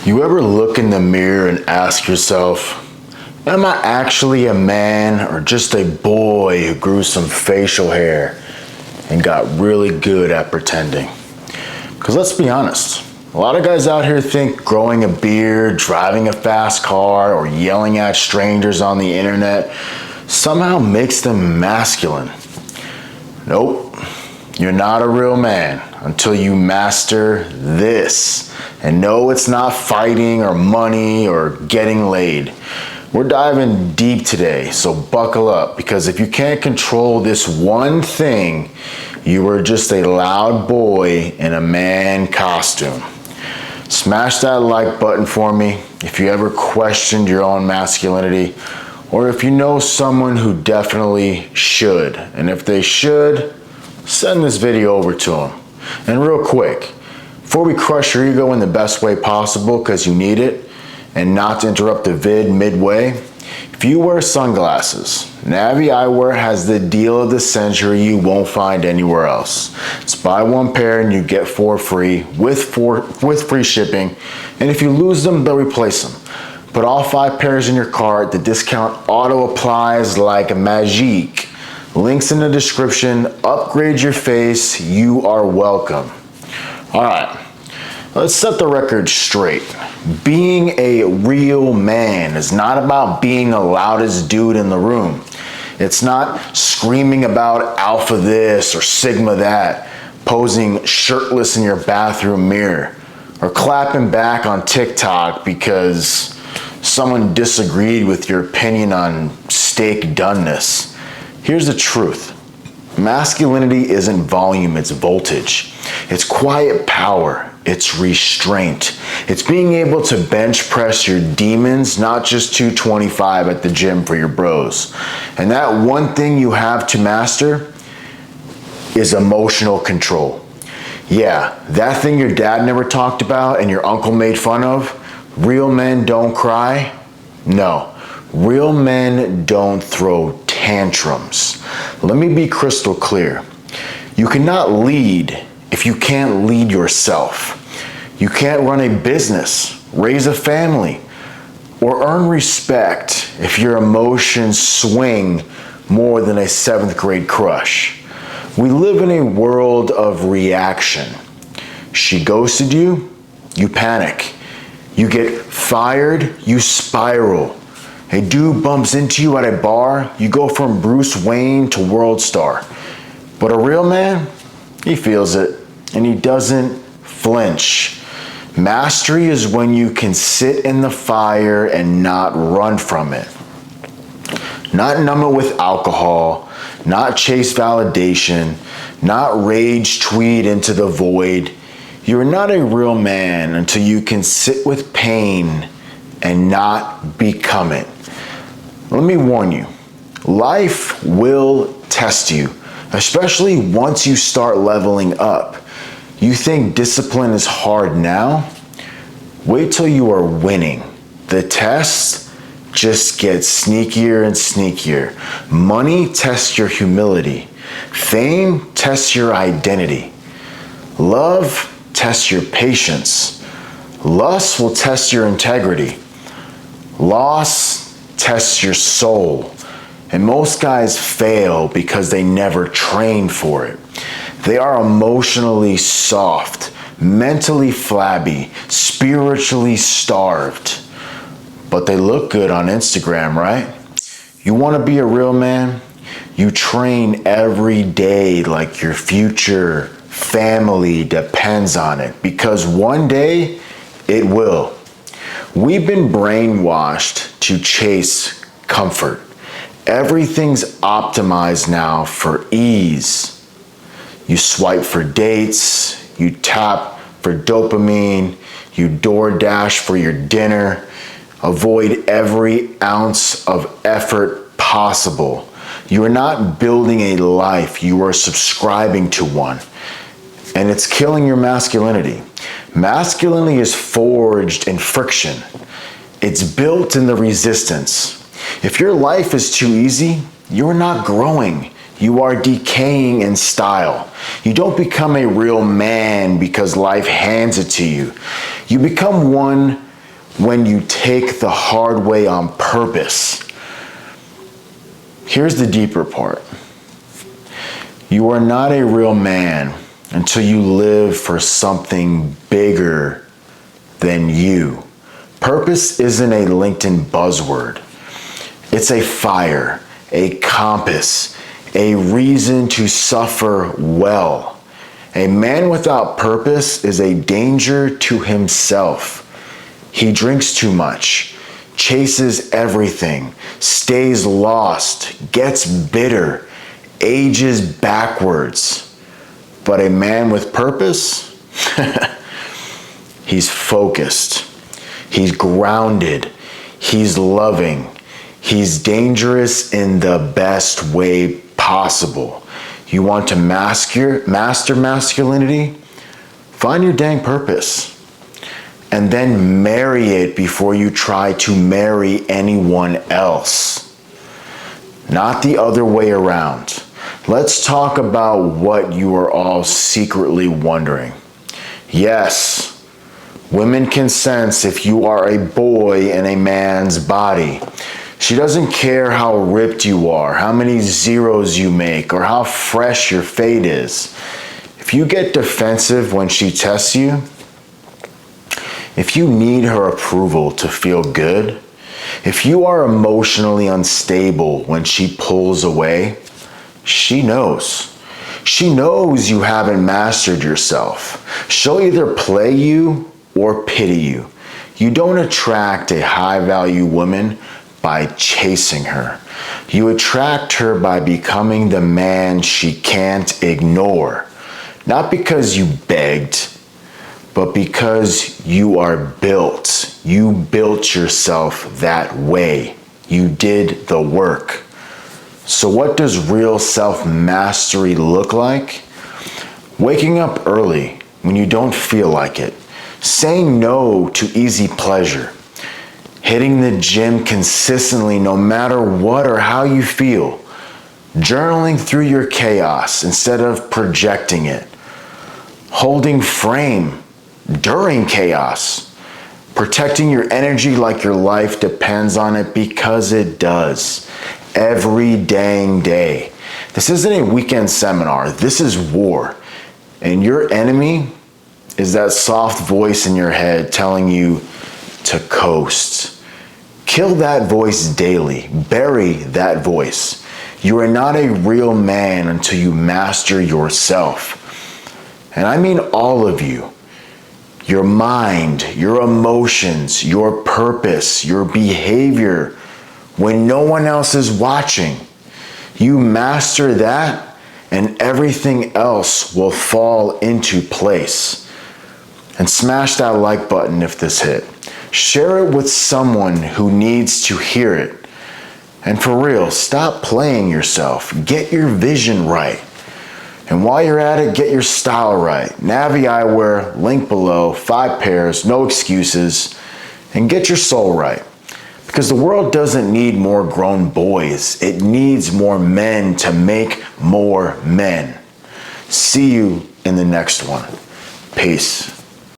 You ever look in the mirror and ask yourself, am I actually a man or just a boy who grew some facial hair and got really good at pretending? Because let's be honest, a lot of guys out here think growing a beard, driving a fast car, or yelling at strangers on the internet somehow makes them masculine. Nope, you're not a real man until you master this. And no, it's not fighting or money or getting laid. We're diving deep today, so buckle up, because if you can't control this one thing, you are just a loud boy in a man costume. Smash that like button for me if you ever questioned your own masculinity, or if you know someone who definitely should. And if they should, send this video over to them. And real quick, before we crush your ego in the best way possible, because you need it, and not to interrupt the vid midway, if you wear sunglasses, Navi Eyewear has the deal of the century you won't find anywhere else. It's buy one pair and you get four free with free shipping, and if you lose them, they'll replace them. Put all 5 pairs in your cart, the discount auto applies like magic. Links in the description. Upgrade your face, you are welcome. All right, let's set the record straight. Being a real man is not about being the loudest dude in the room. It's not screaming about alpha this or sigma that, posing shirtless in your bathroom mirror, or clapping back on TikTok because someone disagreed with your opinion on steak doneness. Here's the truth. Masculinity isn't volume, it's voltage. It's quiet power, it's restraint. It's being able to bench press your demons, not just 225 at the gym for your bros. And that one thing you have to master is emotional control. Yeah, that thing your dad never talked about and your uncle made fun of. Real men don't cry. No, real men don't throw tantrums. Let me be crystal clear. You cannot lead if you can't lead yourself. You can't run a business, raise a family, or earn respect if your emotions swing more than a 7th grade crush. We live in a world of reaction. She ghosted you, you panic. You get fired, you spiral. A dude bumps into you at a bar, you go from Bruce Wayne to world star. But a real man, he feels it and he doesn't flinch. Mastery is when you can sit in the fire and not run from it. Not numb it with alcohol, not chase validation, not rage tweet into the void. You're not a real man until you can sit with pain and not become it. Let me warn you, life will test you, especially once you start leveling up. You think discipline is hard now? Wait till you are winning. The test just gets sneakier and sneakier. Money tests your humility. Fame tests your identity. Love tests your patience. Lust will test your integrity. Loss tests your soul. And most guys fail because they never train for it. They are emotionally soft, mentally flabby, spiritually starved. But they look good on Instagram, right? You want to be a real man? You train every day like your future family depends on it, because one day it will. We've been brainwashed to chase comfort. Everything's optimized now for ease. You swipe for dates, you tap for dopamine, you DoorDash for your dinner. Avoid every ounce of effort possible. You are not building a life, you are subscribing to one. And it's killing your masculinity. Masculinity is forged in friction. It's built in the resistance. If your life is too easy, you're not growing. You are decaying in style. You don't become a real man because life hands it to you. You become one when you take the hard way on purpose. Here's the deeper part. You are not a real man until you live for something bigger than you. Purpose isn't a LinkedIn buzzword. It's a fire, a compass, a reason to suffer well. A man without purpose is a danger to himself. He drinks too much, chases everything, stays lost, gets bitter, ages backwards. But a man with purpose, he's focused, he's grounded, he's loving, he's dangerous in the best way possible. You want to master masculinity? Find your dang purpose. And then marry it before you try to marry anyone else. Not the other way around. Let's talk about what you are all secretly wondering. Yes, women can sense if you are a boy in a man's body. She doesn't care how ripped you are, how many zeros you make, or how fresh your fade is. If you get defensive when she tests you, if you need her approval to feel good, if you are emotionally unstable when she pulls away, she knows. She knows you haven't mastered yourself. She'll either play you or pity you. You don't attract a high-value woman by chasing her. You attract her by becoming the man she can't ignore. Not because you begged, but because you are built. You built yourself that way. You did the work. So what does real self-mastery look like? Waking up early when you don't feel like it. Saying no to easy pleasure. Hitting the gym consistently no matter what or how you feel. Journaling through your chaos instead of projecting it. Holding frame during chaos. Protecting your energy like your life depends on it, because it does. Every dang day. This isn't a weekend seminar. This is war. And your enemy is that soft voice in your head telling you to coast. Kill that voice daily. Bury that voice. You are not a real man until you master yourself. And I mean all of you. Your mind, your emotions, your purpose, your behavior, when no one else is watching. You master that, and everything else will fall into place. And smash that like button if this hit. Share it with someone who needs to hear it. And for real, stop playing yourself. Get your vision right. And while you're at it, get your style right. Navi eyewear, link below, 5 pairs, no excuses. And get your soul right. Because the world doesn't need more grown boys. It needs more men to make more men. See you in the next one. Peace.